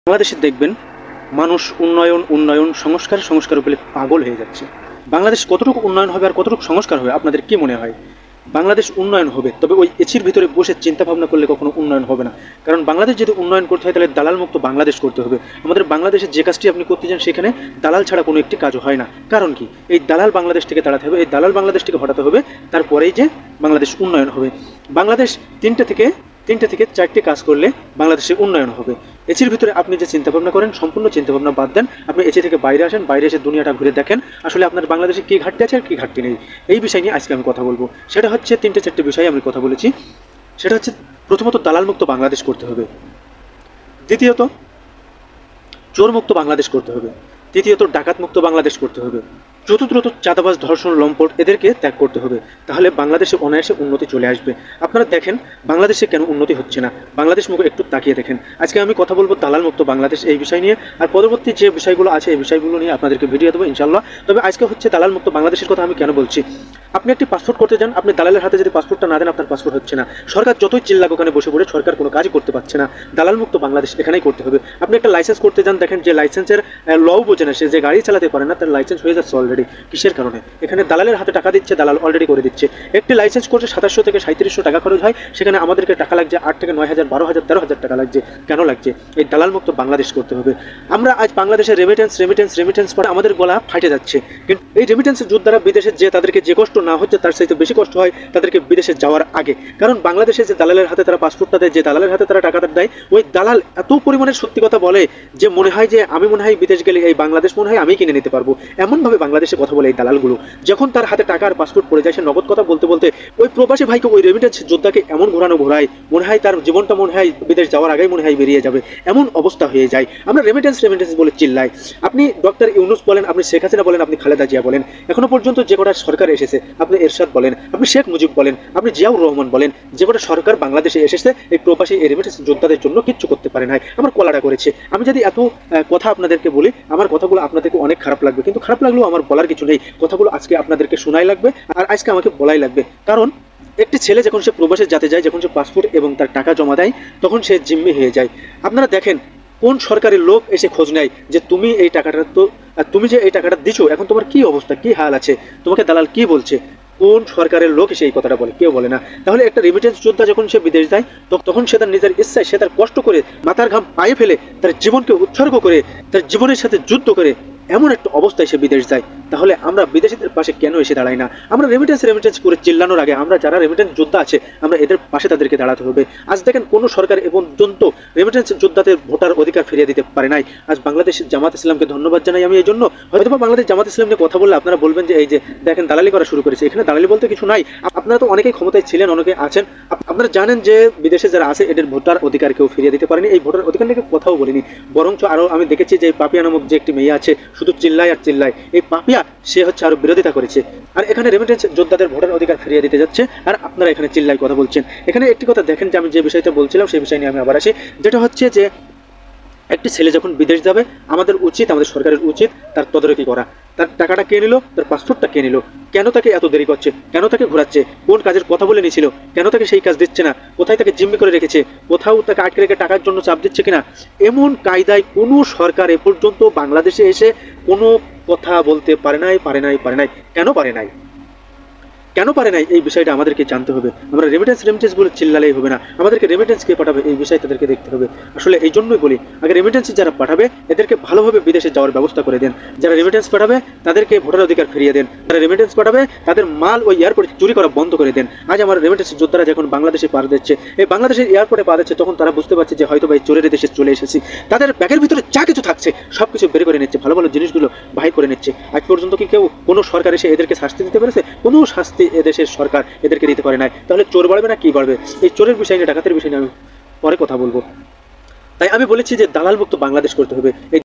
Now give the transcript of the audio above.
বাংলাদেশে দেখবেন মানুষ উন্নয়ন উন্নয়ন সংস্কার সংস্কার বলে পাগল হয়ে যাচ্ছে। বাংলাদেশ কতটুকু উন্নয়ন হবে আর কতটুকু সংস্কার হবে আপনাদের কি মনে হয়? বাংলাদেশ উন্নয়ন হবে, তবে ওই এসির ভিতরে বসে চিন্তা ভাবনা করলে কখনো উন্নয়ন হবে না। কারণ বাংলাদেশ যদি উন্নয়ন করতে হয় তাহলে দালাল মুক্ত বাংলাদেশ করতে হবে। আমাদের বাংলাদেশে যে কাজটি আপনি করতে চান সেখানে দালাল ছাড়া কোনো একটি কাজও হয় না। কারণ কি, এই দালাল বাংলাদেশ থেকে তাড়াতে হবে, এই দালাল বাংলাদেশ থেকে হটাতে হবে, তারপরেই যে বাংলাদেশ উন্নয়ন হবে। বাংলাদেশ তিনটে থেকে চারটি কাজ করলে বাংলাদেশে উন্নয়ন হবে। এসির ভিতরে আপনি যে চিন্তা ভাবনা করেন সম্পূর্ণ চিন্তা ভাবনা বাদ দেন, আপনি এসি থেকে বাইরে আসেন, বাইরে এসে দুনিয়াটা ঘুরে দেখেন আসলে আপনার বাংলাদেশে কী ঘাটতি আছে আর কী ঘাটতি নেই। এই বিষয় নিয়ে আজকে আমি কথা বলবো। সেটা হচ্ছে তিনটে চারটে বিষয়ে আমি কথা বলেছি। সেটা হচ্ছে প্রথমত দালাল মুক্ত বাংলাদেশ করতে হবে, দ্বিতীয়ত চোর মুক্ত বাংলাদেশ করতে হবে, তৃতীয়ত ডাকাত মুক্ত বাংলাদেশ করতে হবে, চতুর্থত চাঁদাবাজ ধর্ষণ লম্পট এদেরকে ত্যাগ করতে হবে। তাহলে বাংলাদেশে অনায়াসে উন্নতি চলে আসবে। আপনারা দেখেন বাংলাদেশে কেন উন্নতি হচ্ছে না, বাংলাদেশ মুখে একটু তাকিয়ে দেখেন। আজকে আমি কথা বলবো দালাল মুক্ত বাংলাদেশ এই বিষয় নিয়ে, আর পরবর্তী যে বিষয়গুলো আছে এই বিষয়গুলো নিয়ে আপনাদেরকে ভিডিও দেবো ইনশাল্লাহ। তবে আজকে হচ্ছে দালাল মুক্ত বাংলাদেশের কথা আমি কেন বলছি। আপনি একটি পাসপোর্ট করতে যান, আপনি দালালের হাতে যদি পাসপোর্টটা না দেন আপনার পাসপোর্ট হচ্ছে না। সরকার যতই চিল্লাক ওখানে বসে পড়ে সরকার কোনো কাজই করতে পারছে না। দালাল মুক্ত বাংলাদেশ এখানেই করতে হবে। আপনি একটা লাইসেন্স করতে যান, দেখেন যে লাইসেন্সের লও বোঝে না, সে যে গাড়ি চালাতে পারে না, তার লাইসেন্স হয়ে যাচ্ছে অলরেডি। কিসের কারণে? এখানে দালালের হাতে টাকা দিচ্ছে, দালাল অলরেডি করে দিচ্ছে। একটি লাইসেন্স করতে 2700 থেকে 3700 টাকা খরচ হয়, সেখানে আমাদেরকে টাকা লাগছে 8 থেকে 9000, 12000, 13000 টাকা লাগছে। কেন লাগছে? এই দালাল মুক্ত বাংলাদেশ করতে হবে। আমরা আজ বাংলাদেশের রেমিটেন্স পরে আমাদের গলা ফাটে যাচ্ছে, কিন্তু এই রেমিটেন্সের যোদ্ধারা বিদেশে যে তাদেরকে যে কষ্ট না হচ্ছে তার সাথে বেশি কষ্ট হয় তাদেরকে বিদেশে যাওয়ার আগে। কারণ বাংলাদেশে যে দালালের হাতে তারা পাসপোর্টটা দেয়, যে দালালের হাতে তারা টাকাটা দেয়, ওই দালাল এত পরিমাণে সত্যি কথা বলে যে মনে হয় যে আমি মনে হয় বিদেশ গেলে এই বাংলাদেশ মনে হয় আমি কিনে নিতে পারবো। এমনভাবে বাংলাদেশে কথা বলে এই দালালগুলো। যখন তার হাতে টাকা আর পাসপোর্ট পড়ে যায়, সে নগদ কথা বলতে বলতে ওই প্রবাসী ভাইকে, ওই রেমিটেন্স যোদ্ধাকে এমন ঘোরায় মনে হয় তার জীবনটা মনে হয় বিদেশ যাওয়ার আগেই মনে হয় বেরিয়ে যাবে, এমন অবস্থা হয়ে যায়। আমরা রেমিটেন্স বলে চিল্লাই। আপনি ডক্টর ইউনূস বলেন, আপনি শেখ হাসিনা বলেন, আপনি খালেদা জিয়া বলেন, এখনো পর্যন্ত যে কটা সরকার এসেছে, আপনি এরশাদ বলেন, আপনি শেখ মুজিব বলেন, আপনি জিয়াউর রহমান বলেন, যে কটা সরকার বাংলাদেশে এসেছে এই প্রবাসী এই রেমিটেন্স যোদ্ধাদের জন্য কিচ্ছু করতে পারে নাই। আমার কলাটা করেছে। আমি যদি এত কথা আপনাদেরকে বলি, আমার কথাগুলো আপনাদেরকে অনেক খারাপ লাগবে, কিন্তু খারাপ লাগলেও আমার বলার কিছু নেই। কথাগুলো আজকে আপনাদেরকে শোনাই লাগবে, আর আজকে আমাকে বলাই লাগবে। কারণ একটি ছেলে যখন সে প্রবাসে যেতে যায়, যখন সে পাসপোর্ট এবং তার টাকা জমা দেয়, তখন সে জিম্মি হয়ে যায়। আপনারা দেখেন কোন সরকারের লোক এসে খোঁজ নেয় যে তুমি এই টাকাটা তো তুমি যে এই টাকাটা দিছো এখন তোমার কি অবস্থা, কি হাল আছে, তোমাকে দালাল কি বলছে? কোন সরকারের লোক এসে এই কথাটা বলে? কেউ বলে না। তাহলে একটা রেমিটেন্স যোদ্ধা যখন সে বিদেশ যায়, তখন সে তার নিজের ইচ্ছায়, সে তার কষ্ট করে, মাথার ঘাম পায়ে ফেলে, তার জীবনকে উৎসর্গ করে, তার জীবনের সাথে যুদ্ধ করে এমন একটা অবস্থায় সে বিদেশ যায়। তাহলে আমরা বিদেশিদের পাশে কেন এসে দাঁড়াই না? আমরা রেমিটেন্স করে চিল্লানোর আগে আমরা যারা রেমিটেন্স যোদ্ধা আছে আমরা এদের পাশে তাদেরকে দাঁড়াতে হবে। আজ দেখেন কোনো সরকার এবং পর্যন্ত রেমিটেন্স যোদ্ধাদের ভোটার অধিকার ফিরিয়ে দিতে পারে নাই। আজ বাংলাদেশ জামাত ইসলামকে ধন্যবাদ জানাই আমি এই জন্য। হয়তো বাংলাদেশ জামাত ইসলাম নিয়ে কথা বললে আপনারা বলবেন যে এই যে দেখেন দালালি করা শুরু করেছে। এখানে দালালি বলতে কিছু নাই। আপনারা তো অনেকেই ক্ষমতায় ছিলেন, অনেকে আছেন, আপনারা জানেন যে বিদেশে যারা আছে এদের ভোটার অধিকার কেউ ফিরিয়ে দিতে পারেনি। এই ভোটার অধিকার নিয়ে কথাও বলিনি, বরঞ্চ আরও আমি দেখেছি যে পাপিয়া নামক যে একটি মেয়ে আছে শুধু চিল্লায় আর চিল্লায়। এই পাপিয়া সে হচ্ছে আরো বিরোধিতা করেছে, আর এখানে রেমিটেন্স যোদ্ধাদের ভোটার অধিকার ফিরিয়ে দিতে যাচ্ছে, আর আপনারা এখানে চিল্লাই কথা বলছেন। এখানে একটি কথা দেখেন যে আমি যে বিষয়টা বলছিলাম সেই বিষয় নিয়ে আমি আবার আসি, যেটা হচ্ছে যে একটি ছেলে যখন বিদেশ যাবে আমাদের সরকারের উচিত তার তদারকি করা। তার টাকাটা কে নিল, তার পাসপোর্টটা কে নিল, কেন তাকে এত দেরি করছে, কেন তাকে ঘোরাচ্ছে, কোন কাজের কথা বলে নিয়েছিল, কেন তাকে সেই কাজ দিচ্ছে না, কোথায় তাকে জিম্মি করে রেখেছে, কোথাও তাকে আটকে রেখে টাকার জন্য চাপ দিচ্ছে কিনা। এমন কায়দায় কোনো সরকার এ পর্যন্ত বাংলাদেশে এসে কোনো কথা বলতে পারে নাই। কেন পারে নাই এই বিষয়টা আমাদেরকে জানতে হবে। আমরা রেমিটেন্স বলে চিল্লালেই হবে না, আমাদেরকে রেমিটেন্স কে পাঠাবে এই বিষয় তাদেরকে দেখতে হবে। আসলে এই জন্যই বলি আগে রেমিটেন্স যারা পাঠাবে এদেরকে ভালোভাবে বিদেশে যাওয়ার ব্যবস্থা করে দেন। যারা রেমিটেন্স পাঠাবে তাদেরকে ভোটার অধিকার ফিরিয়ে দেন। যারা রেমিটেন্স পাঠাবে তাদের মাল ওই এয়ারপোর্টে চুরি করা বন্ধ করে দেন। আজ আমার রেমিটেন্স যোদ্ধারা যখন বাংলাদেশে পা দিচ্ছে, এই বাংলাদেশের এয়ারপোর্টে পা দিচ্ছে, তখন তারা বুঝতে পারছে যে হয়তো ভাই চোরের দেশে চলে এসেছি। তাদের ব্যাগের ভিতরে যা কিছু থাকছে সব কিছু বের করে নিচ্ছে, ভালো ভালো জিনিসগুলো বাহির করে নিচ্ছে। আজ পর্যন্ত কি কেউ কোনো সরকার এসে এদেরকে শাস্তি দিতে পেরেছে? কোনো শাস্তি এদেশের সরকার এদেরকে দিতে পারে নাই। তাহলে চোর বাড়বে না কি বাড়বে? এই চোরের বিষয় নিয়ে, ডাকাতের বিষয় নিয়ে আমি পরে কথা বলবো। তাই আমি বলেছি যে দালাল মুক্ত বাংলাদেশ করতে হবে।